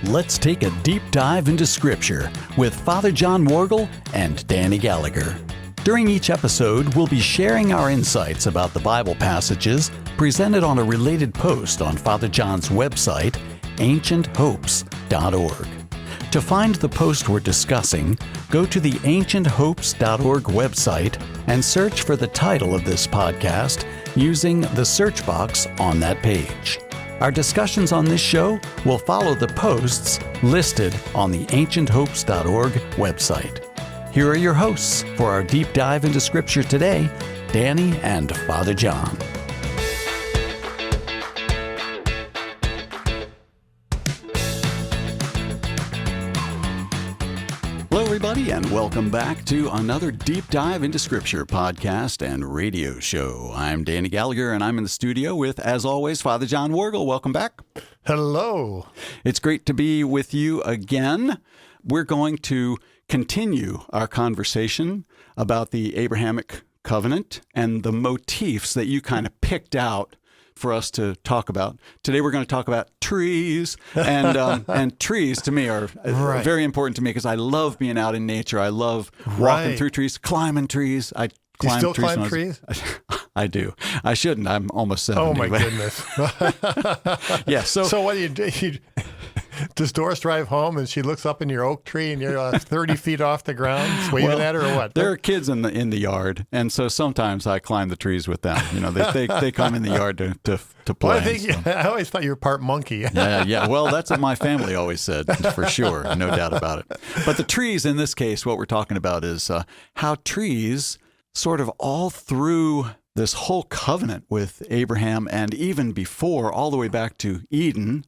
let's take a deep dive into Scripture with Father John Worgel and Danny Gallagher. During each episode, we'll be sharing our insights about the Bible passages presented on a related post on Father John's website, ancienthopes.org. To find the post we're discussing, go to the ancienthopes.org website and search for the title of this podcast using the search box on that page. Our discussions on this show will follow the posts listed on the ancienthopes.org website. Here are your hosts for our deep dive into Scripture today, Danny and Father John. Hello, everybody, and welcome back to another Deep Dive into Scripture podcast and radio show. I'm Danny Gallagher, and I'm in the studio with, as always, Father John Worgel. Welcome back. Hello. It's great to be with you again. We're going to continue our conversation about the Abrahamic covenant and the motifs that you kind of picked out for us to talk about. Today we're going to talk about trees, and trees to me are very important to me because I love being out in nature. I love walking through trees, climbing trees. I climb you still trees. Climb trees? I do. I shouldn't. I'm almost 70. Oh my goodness. Yeah. So what do you do? Does Doris drive home and she looks up in your oak tree and you're 30 feet off the ground, waving at her, or what? There are kids in the yard, and so sometimes I climb the trees with them. You know, they come in the yard to play. Well, I always thought you were part monkey. Yeah. Well, that's what my family always said, for sure, no doubt about it. But the trees in this case, what we're talking about is how trees sort of all through this whole covenant with Abraham and even before, all the way back to Eden,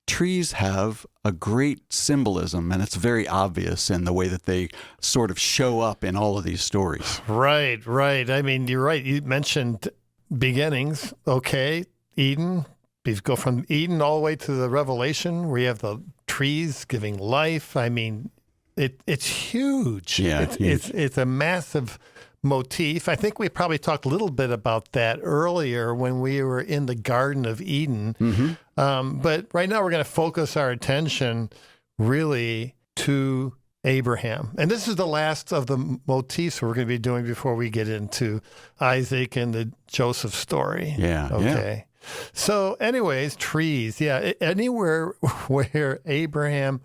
trees have a great symbolism, and it's very obvious in the way that they sort of show up in all of these stories. Right. I mean, you're right. You mentioned beginnings. Okay, Eden. We go from Eden all the way to the Revelation, where you have the trees giving life. I mean, it's huge. Yeah, it's a massive motif. I think we probably talked a little bit about that earlier when we were in the Garden of Eden. Mm-hmm. But right now we're going to focus our attention really to Abraham. And this is the last of the motifs we're going to be doing before we get into Isaac and the Joseph story. Yeah. Okay. Yeah. So anyways, trees. Yeah. Anywhere where Abraham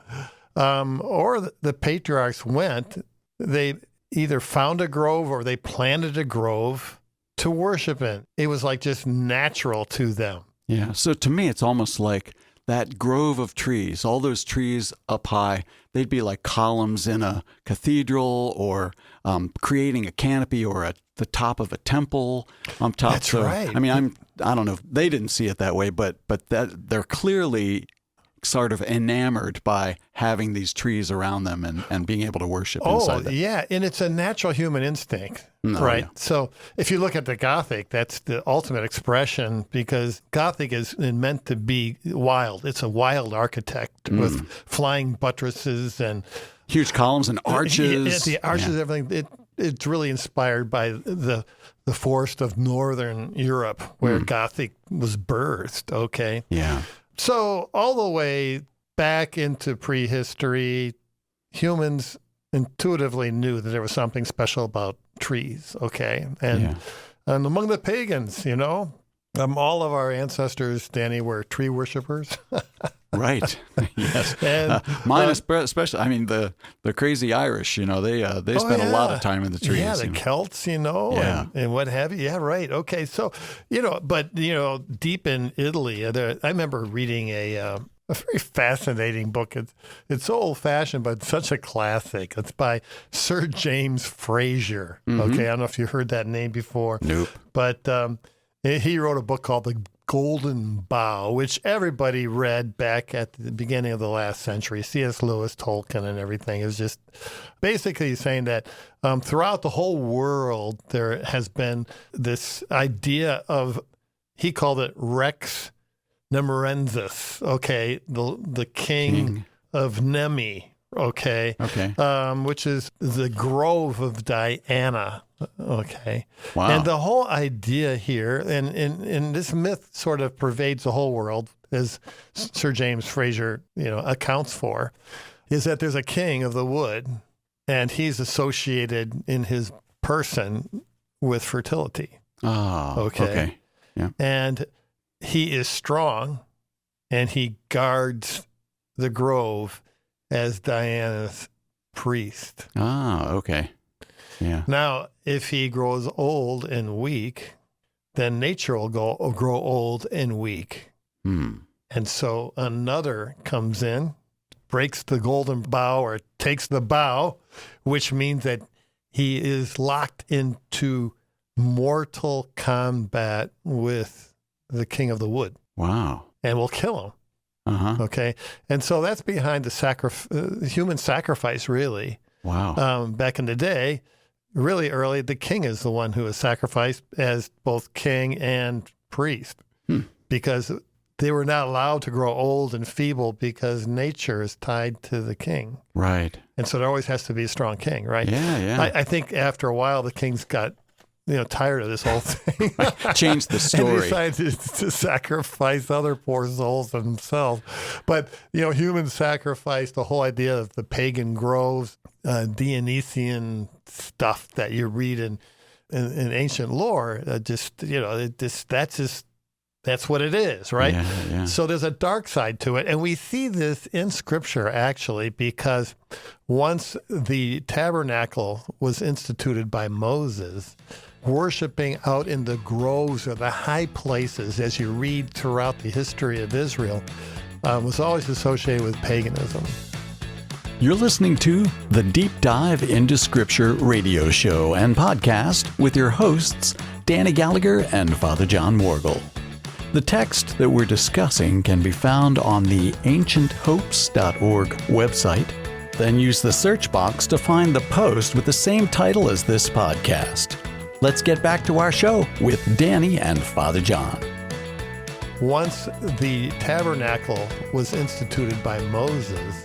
or the patriarchs went, they either found a grove or they planted a grove to worship in. It was like just natural to them. Yeah. So to me, it's almost like that grove of trees, all those trees up high, they'd be like columns in a cathedral or creating a canopy or at the top of a temple on top. That's right. I mean, I don't know. They didn't see it that way, but that they're clearly sort of enamored by having these trees around them and being able to worship inside them. Yeah, and it's a natural human instinct, right? Yeah. So if you look at the Gothic, that's the ultimate expression because Gothic is meant to be wild. It's a wild architect with flying buttresses and huge columns and arches. The arches, everything. It's really inspired by the forest of Northern Europe where Gothic was birthed, okay? Yeah. So all the way back into prehistory, humans intuitively knew that there was something special about trees, okay? And among the pagans, all of our ancestors, Danny, were tree worshipers. Right. Yes. And mine especially. I mean, the crazy Irish, they spend a lot of time in the trees. Yeah, the Celts, and what have you. Yeah, right. Okay. So, but deep in Italy, I remember reading a very fascinating book. It's so old-fashioned, but such a classic. It's by Sir James Frazer. Mm-hmm. Okay, I don't know if you heard that name before. Nope. But he wrote a book called The Golden Bough, which everybody read back at the beginning of the last century. C.S. Lewis, Tolkien, and everything. It was just basically saying that throughout the whole world, there has been this idea of, he called it Rex Nemorensis, okay, the king of Nemi, okay, which is the grove of Diana. Okay. Wow. And the whole idea here, and this myth sort of pervades the whole world, as Sir James Fraser, accounts for, is that there's a king of the wood, and he's associated in his person with fertility. Oh, okay. Yeah. And he is strong, and he guards the grove as Diana's priest. Ah, okay. Yeah. Now, if he grows old and weak, then nature will grow old and weak. And so another comes in, breaks the golden bough or takes the bough, which means that he is locked into mortal combat with the king of the wood. Wow. And will kill him. Uh-huh. Okay. And so that's behind the human sacrifice, really. Wow. Back in the day, really early, the king is the one who is sacrificed as both king and priest because they were not allowed to grow old and feeble because nature is tied to the king. Right. And so there always has to be a strong king, right? Yeah, yeah. I think after a while, the kings got tired of this whole thing. Changed the story. And decided to sacrifice other poor souls themselves. But, human sacrifice, the whole idea of the pagan groves, Dionysian stuff that you read in ancient lore, that's what it is, right? Yeah, yeah. So there's a dark side to it. And we see this in Scripture, actually, because once the tabernacle was instituted by Moses, worshiping out in the groves or the high places, as you read throughout the history of Israel, was always associated with paganism. You're listening to the Deep Dive into Scripture radio show and podcast with your hosts, Danny Gallagher and Father John Morgul. The text that we're discussing can be found on the ancienthopes.org website. Then use the search box to find the post with the same title as this podcast. Let's get back to our show with Danny and Father John. Once the tabernacle was instituted by Moses,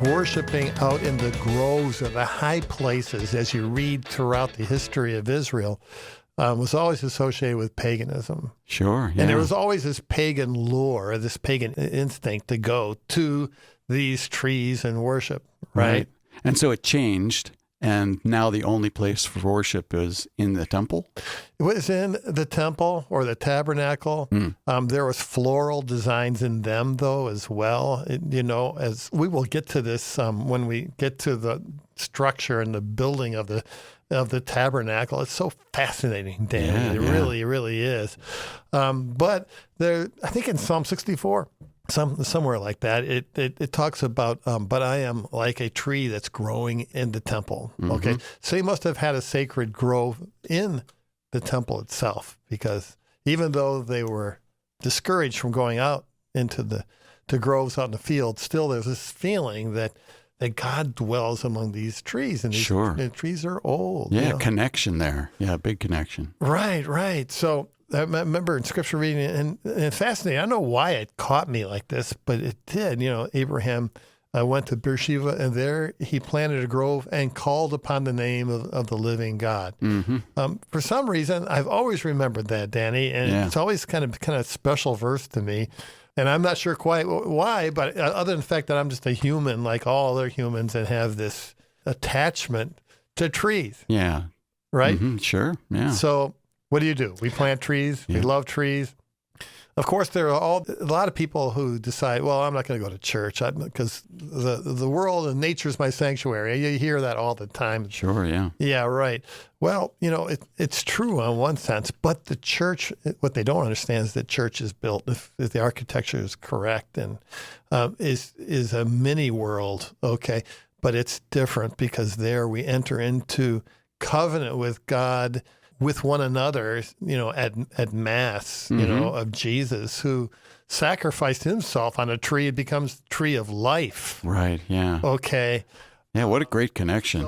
worshiping out in the groves or the high places, as you read throughout the history of Israel, was always associated with paganism. Sure, yeah. And there was always this pagan lure, this pagan instinct to go to these trees and worship, right? And so it changed, and now the only place for worship is in the temple? It was in the temple or the tabernacle. There was floral designs in them, though, as well. As we will get to this when we get to the structure and the building of the tabernacle. It's so fascinating, Dan. It really, really is. But there, I think in Psalm 64, somewhere like that, it talks about, but I am like a tree that's growing in the temple. Okay, so he must have had a sacred grove in the temple itself, because even though they were discouraged from going out into the groves out in the field, still there's this feeling that God dwells among these trees, and the trees are old. Yeah, connection there. Yeah, big connection. Right. So I remember in Scripture reading, and fascinating. I don't know why it caught me like this, but it did. Abraham went to Beersheba, and there he planted a grove and called upon the name of the living God. For some reason, I've always remembered that, Danny, and it's always kind of special verse to me. And I'm not sure quite why, but other than the fact that I'm just a human like all other humans and have this attachment to trees. Yeah. Right? Sure. Yeah. So what do? We plant trees. We love trees. Of course, there are a lot of people who decide, well, I'm not going to go to church because the world and nature's my sanctuary. You hear that all the time. Sure, yeah. Yeah, right. Well, it's true in one sense, but the church, what they don't understand is that church is built, if the architecture is correct, and is a mini world, okay? But it's different because there we enter into covenant with God, with one another, at Mass, of Jesus, who sacrificed himself on a tree. It becomes the tree of life. Right, yeah. Okay. Yeah, what a great connection.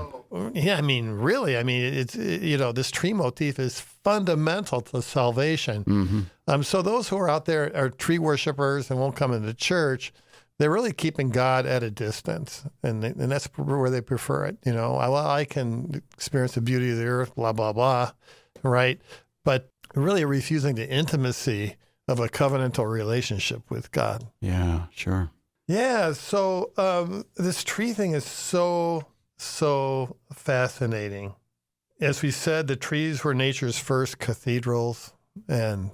Yeah, really, it's, this tree motif is fundamental to salvation. So those who are out there are tree worshipers and won't come into church, they're really keeping God at a distance, and that's where they prefer it. I can experience the beauty of the earth, blah, blah, blah, right? But really refusing the intimacy of a covenantal relationship with God. Yeah, sure. Yeah, so this tree thing is so fascinating. As we said, the trees were nature's first cathedrals. And,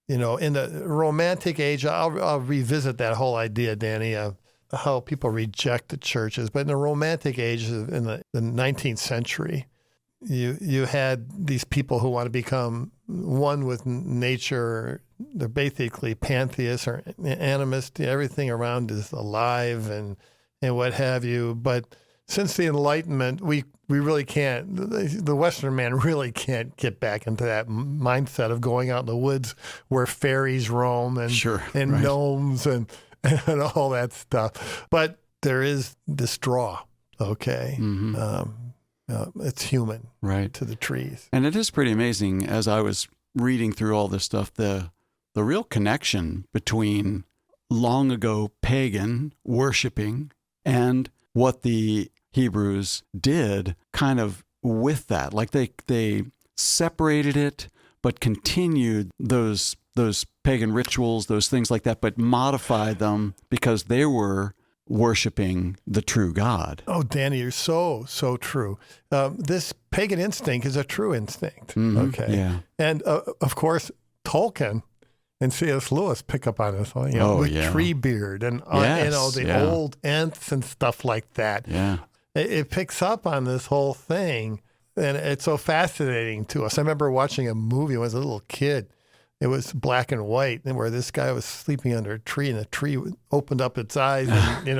in the Romantic age, I'll revisit that whole idea, Danny, of how people reject the churches. But in the Romantic age, in the 19th century, you had these people who want to become one with nature. They're basically pantheists or animists. Everything around is alive and what have you. But since the Enlightenment, we really can't, the Western man really can't get back into that mindset of going out in the woods where fairies roam and, sure, and right. gnomes and all that stuff. But there is this draw, okay? Mm-hmm. It's human, right, to the trees. And it is pretty amazing, as I was reading through all this stuff, the real connection between long ago pagan worshiping and what the Hebrews did kind of with that. Like they separated it, but continued those pagan rituals, those things like that, but modified them because they were worshiping the true God. Oh, Danny, you're so true. This pagan instinct is a true instinct. Mm-hmm. Okay. Yeah. And of course, Tolkien and C.S. Lewis pick up on this, with Treebeard and old Ents and stuff like that. Yeah. It picks up on this whole thing, and it's so fascinating to us. I remember watching a movie when I was a little kid. It was black and white, and where this guy was sleeping under a tree, and the tree opened up its eyes, and it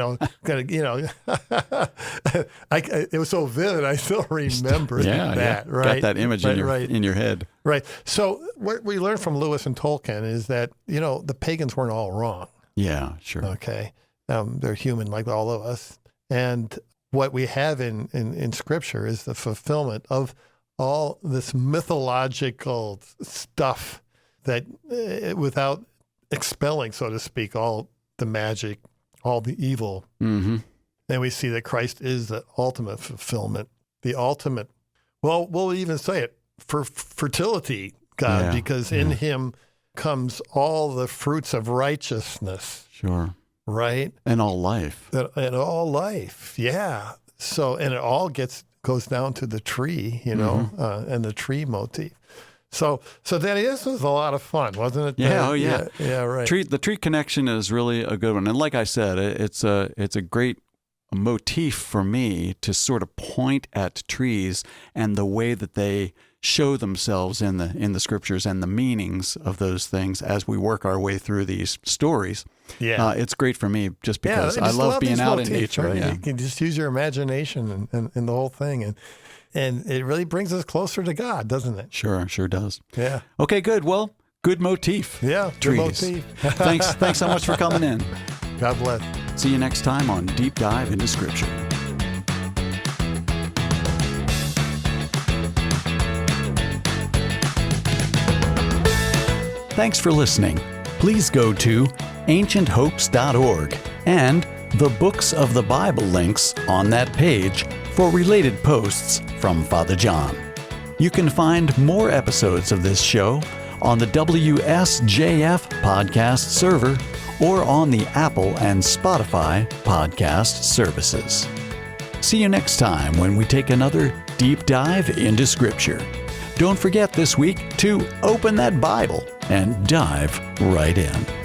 was so vivid. I still remember that. Right, got that image in your head. Right. So what we learned from Lewis and Tolkien is that the pagans weren't all wrong. Yeah, sure. Okay, they're human like all of us, and what we have in Scripture is the fulfillment of all this mythological stuff that without expelling, so to speak, all the magic, all the evil. Mm-hmm. And we see that Christ is the ultimate fulfillment, the ultimate, well, we'll even say it, for fertility, God, because in him comes all the fruits of righteousness. Sure. Right? And all life. And all life, yeah. So, and it all goes down to the tree, and the tree motif. So Danny, this was a lot of fun, wasn't it? Yeah, yeah, right. The tree connection is really a good one, and like I said, it's a great motif for me to sort of point at trees and the way that they show themselves in the scriptures and the meanings of those things as we work our way through these stories. Yeah, it's great for me just because I love being out in nature. Right? Yeah. You can just use your imagination and the whole thing, and it really brings us closer to God, doesn't it? Sure does. Yeah. Okay, good. Well, good motif. Yeah, trees. Good motif. Thanks so much for coming in. God bless. See you next time on Deep Dive into Scripture. Thanks for listening. Please go to ancienthopes.org and the Books of the Bible links on that page for related posts from Father John. You can find more episodes of this show on the WSJF podcast server or on the Apple and Spotify podcast services. See you next time when we take another deep dive into Scripture. Don't forget this week to open that Bible and dive right in.